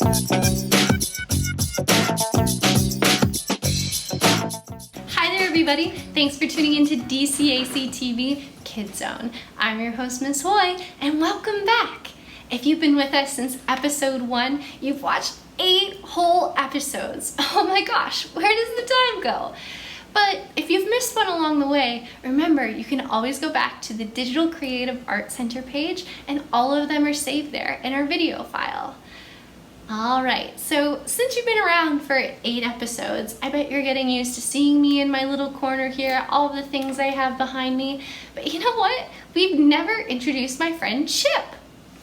Hi there everybody, thanks for tuning into DCAC TV Kids Zone. I'm your host Miss Hoy and welcome back. If you've been with us since episode 1, you've watched 8 whole episodes. Oh my gosh, where does the time go? But if you've missed one along the way, remember you can always go back to the Digital Creative Arts Center page and all of them are saved there in our video file. Alright, so since you've been around for 8 episodes, I bet you're getting used to seeing me in my little corner here, all of the things I have behind me. But you know what? We've never introduced my friend Chip.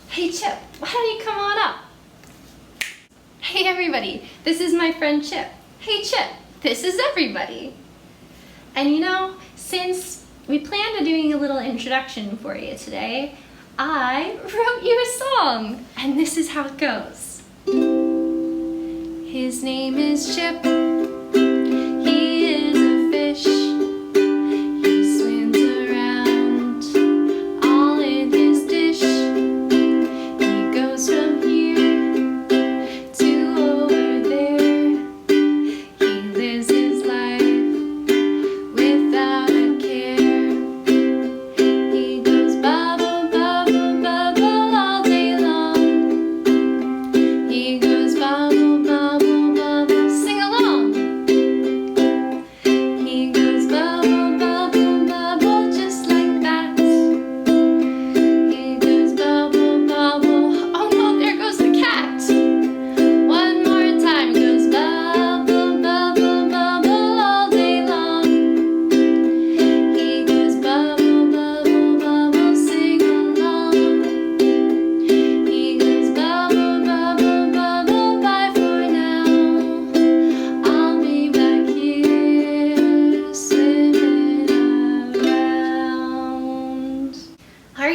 Hey Chip, why don't you come on up? Hey everybody, this is my friend Chip. Hey Chip, this is everybody. And you know, since we planned on doing a little introduction for you today, I wrote you a song, and this is how it goes. His name is Chip, he is a fish, he swims around all in his dish, he goes from here to over there, he lives his life without a care, he goes bubble, bubble, bubble all day long, he goes bubble, bubble,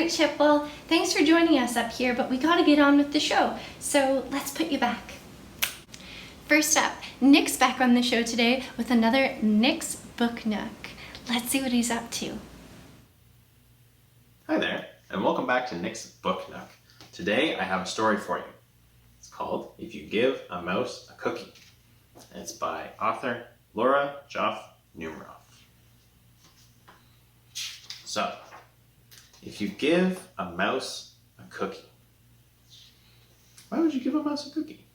Chip, well, thanks for joining us up here, but we gotta get on with the show, so let's put you back. First up, Nick's back on the show today with another Nick's Book Nook. Let's see what he's up to. Hi there, and welcome back to Nick's Book Nook. Today I have a story for you. It's called If You Give a Mouse a Cookie. And it's by author Laura Joff Numeroff. So, if you give a mouse a cookie. Why would you give a mouse a cookie?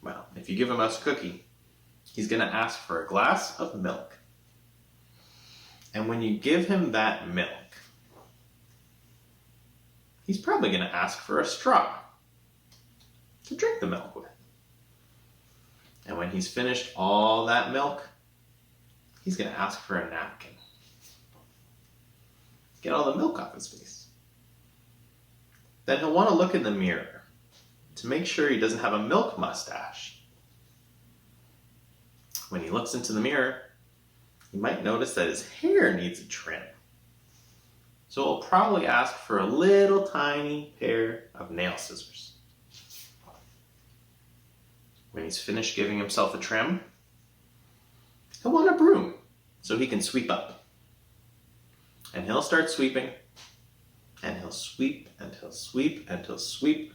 Well, if you give a mouse a cookie, he's going to ask for a glass of milk. And when you give him that milk, he's probably going to ask for a straw to drink the milk with. And when he's finished all that milk, he's going to ask for a napkin. Get all the milk off his face. Then he'll want to look in the mirror to make sure he doesn't have a milk mustache. When he looks into the mirror, he might notice that his hair needs a trim. So he'll probably ask for a little tiny pair of nail scissors. When he's finished giving himself a trim, he'll want a broom so he can sweep up. And he'll start sweeping, and he'll sweep, and he'll sweep, and he'll sweep,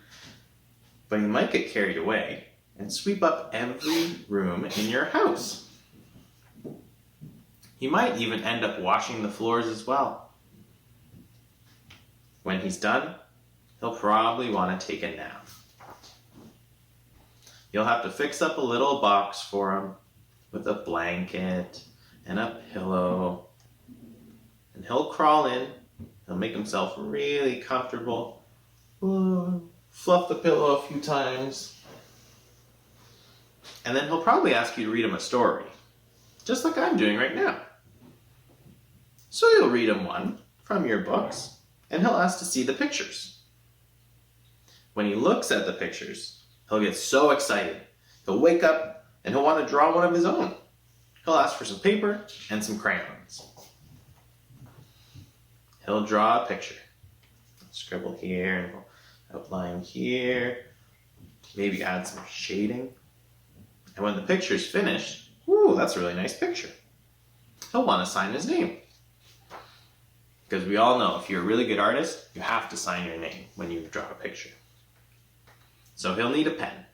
but he might get carried away and sweep up every room in your house. He might even end up washing the floors as well. When he's done, he'll probably want to take a nap. You'll have to fix up a little box for him with a blanket and a pillow. And he'll crawl in, he'll make himself really comfortable, fluff the pillow a few times, and then he'll probably ask you to read him a story, just like I'm doing right now. So you'll read him one from your books, and he'll ask to see the pictures. When he looks at the pictures, he'll get so excited, he'll wake up and he'll want to draw one of his own. He'll ask for some paper and some crayons. He'll draw a picture. Scribble here, and we'll outline here, maybe add some shading. And when the picture's finished, ooh, that's a really nice picture. He'll want to sign his name. Because we all know if you're a really good artist, you have to sign your name when you draw a picture. So he'll need a pen.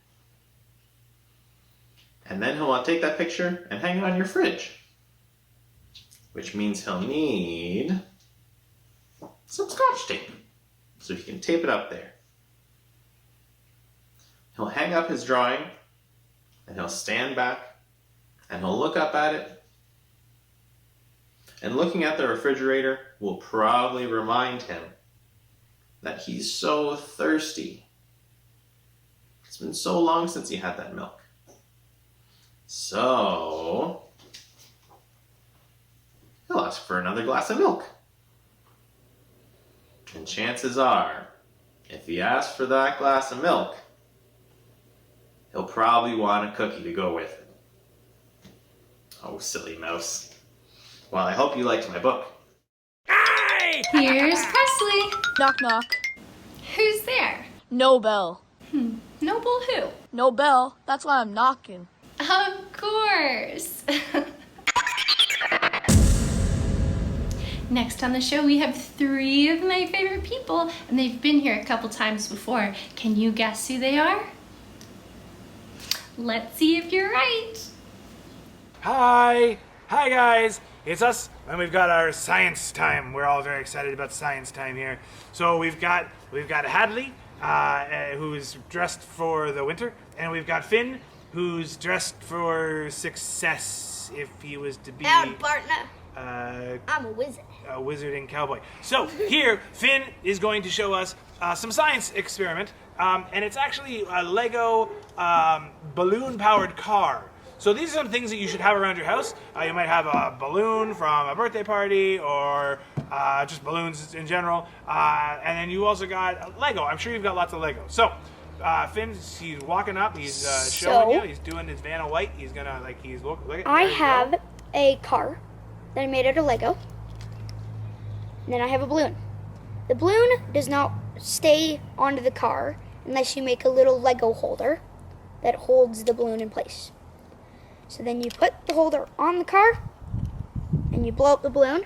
And then he'll want to take that picture and hang it on your fridge. Which means he'll need some Scotch tape. So he can tape it up there. He'll hang up his drawing and he'll stand back and he'll look up at it. And looking at the refrigerator will probably remind him that he's so thirsty. It's been so long since he had that milk. So he'll ask for another glass of milk. And chances are, if he asks for that glass of milk, he'll probably want a cookie to go with it. Oh, silly mouse. Well, I hope you liked my book. Hi! Here's Presley. Knock knock. Who's there? No bell. Noble who? No bell. That's why I'm knocking. Of course. Next on the show, we have 3 of my favorite people, and they've been here a couple times before. Can you guess who they are? Let's see if you're right. Hi guys, it's us, and we've got our science time. We're all very excited about science time here. So we've got Hadley, who's dressed for the winter, and we've got Finn, who's dressed for success. If he was to be partner. I'm a wizard. A wizard and cowboy. So here, Finn is going to show us some science experiment, and it's actually a Lego balloon-powered car. So these are some things that you should have around your house. You might have a balloon from a birthday party, or just balloons in general. And then you also got Lego. I'm sure you've got lots of Lego. So he's walking up. He's showing you. He's doing his Vanna White. He's gonna look at. I have a car that I made out of Lego. And then I have a balloon. The balloon does not stay onto the car unless you make a little Lego holder that holds the balloon in place. So then you put the holder on the car and you blow up the balloon.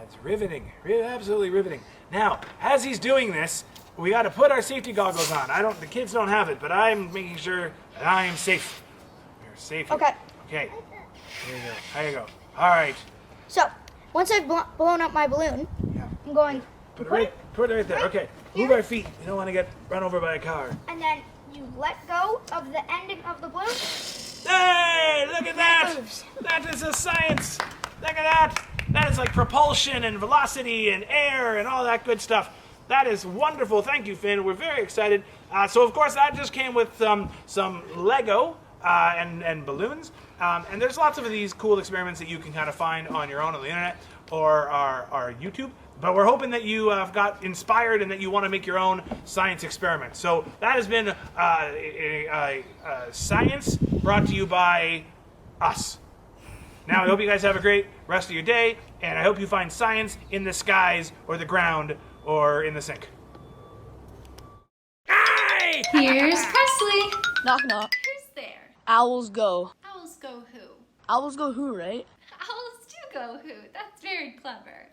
It's riveting, absolutely riveting. Now, as he's doing this, we got to put our safety goggles on. The kids don't have it, but I'm making sure that I am safe. You're safe. Okay. Okay. There you go. All right. So, once I've blown up my balloon, Yeah. I'm going Put it right there. Okay. Move our feet. You don't want to get run over by a car. and then you let go of the ending of the balloon. Hey, look at that! moves. That is a science. Look at that. That is like propulsion and velocity and air and all that good stuff. That is wonderful. Thank you, Finn. We're very excited. So, of course, that just came with some Lego and balloons. And there's lots of these cool experiments that you can kind of find on your own on the internet or our YouTube. But we're hoping that you got inspired and that you want to make your own science experiment. So that has been science brought to you by us. Now, I hope you guys have a great rest of your day, and I hope you find science in the skies or the ground or in the sink. Hi! Here's Presley. Knock knock. Who's there? Owls go. Owls go who? Owls go who, right? Owls do go who. That's very clever.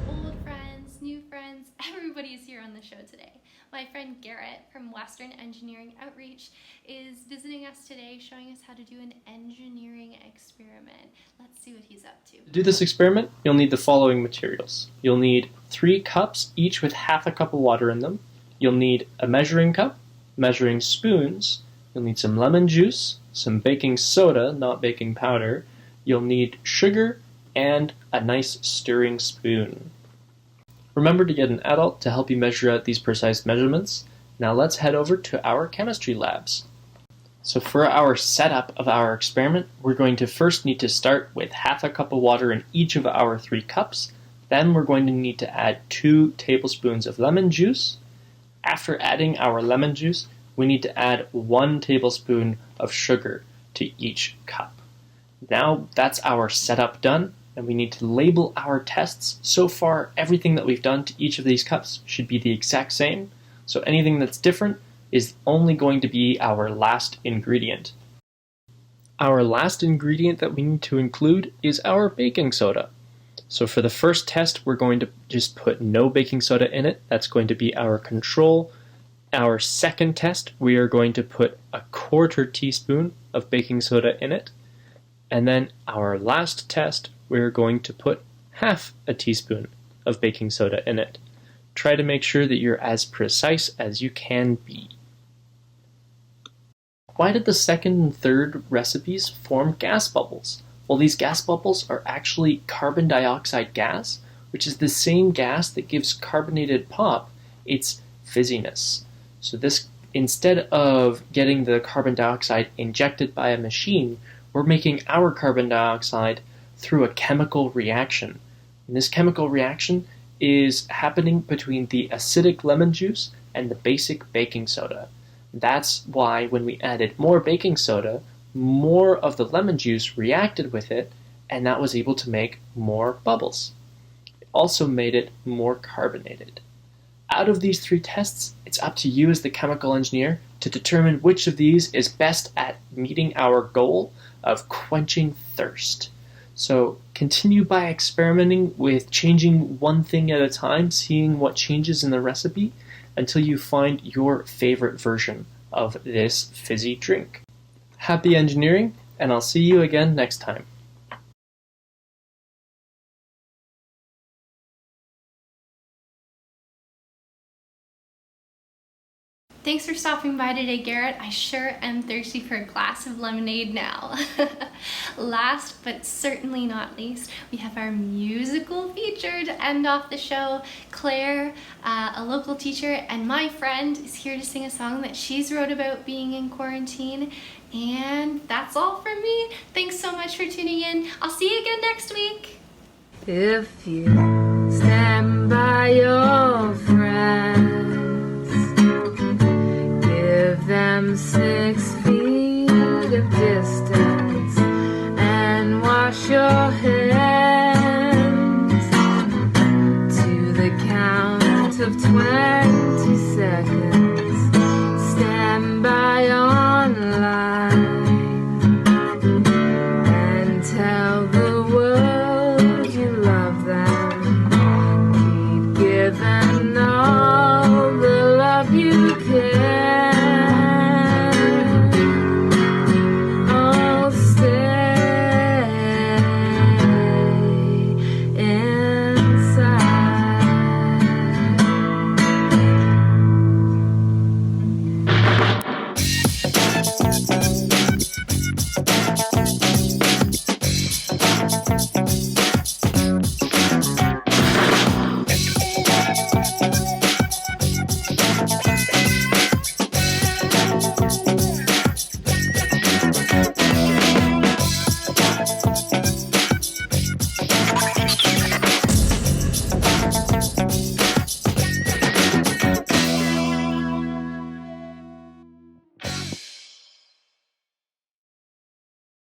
Old friends, new friends, everybody is here on the show today. My friend Garrett from Western Engineering Outreach is visiting us today, showing us how to do an engineering experiment. Let's see what he's up to. To do this experiment, you'll need the following materials. You'll need 3 cups, each with half a cup of water in them. You'll need a measuring cup, measuring spoons. You'll need some lemon juice, some baking soda, not baking powder. You'll need sugar, and a nice stirring spoon. Remember to get an adult to help you measure out these precise measurements. Now let's head over to our chemistry labs. So for our setup of our experiment, we're going to first need to start with half a cup of water in each of our 3 cups. Then we're going to need to add 2 tablespoons of lemon juice. After adding our lemon juice, we need to add 1 tablespoon of sugar to each cup. Now that's our setup done, and we need to label our tests. So far, everything that we've done to each of these cups should be the exact same, so anything that's different is only going to be our last ingredient. Our last ingredient that we need to include is our baking soda. So for the first test, we're going to just put no baking soda in it. That's going to be our control. Our second test, we are going to put a 1/4 teaspoon of baking soda in it. And then our last test, we're going to put 1/2 teaspoon of baking soda in it. Try to make sure that you're as precise as you can be. Why did the second and third recipes form gas bubbles? Well, these gas bubbles are actually carbon dioxide gas, which is the same gas that gives carbonated pop its fizziness. So this, instead of getting the carbon dioxide injected by a machine, we're making our carbon dioxide through a chemical reaction. And this chemical reaction is happening between the acidic lemon juice and the basic baking soda. That's why when we added more baking soda, more of the lemon juice reacted with it, and that was able to make more bubbles. It also made it more carbonated. Out of these 3 tests, it's up to you as the chemical engineer to determine which of these is best at meeting our goal of quenching thirst. So continue by experimenting with changing one thing at a time, seeing what changes in the recipe until you find your favorite version of this fizzy drink. Happy engineering, and I'll see you again next time. Thanks for stopping by today, Garrett. I sure am thirsty for a glass of lemonade now. Last but certainly not least, we have our musical feature to end off the show. Claire, a local teacher and my friend, is here to sing a song that she's wrote about being in quarantine. And that's all from me. Thanks so much for tuning in. I'll see you again next week. If you stand by your friends, give them 6 feet of distance and wash your hands to the count of 20 seconds. Stand by online and tell the world you love them. Keep giving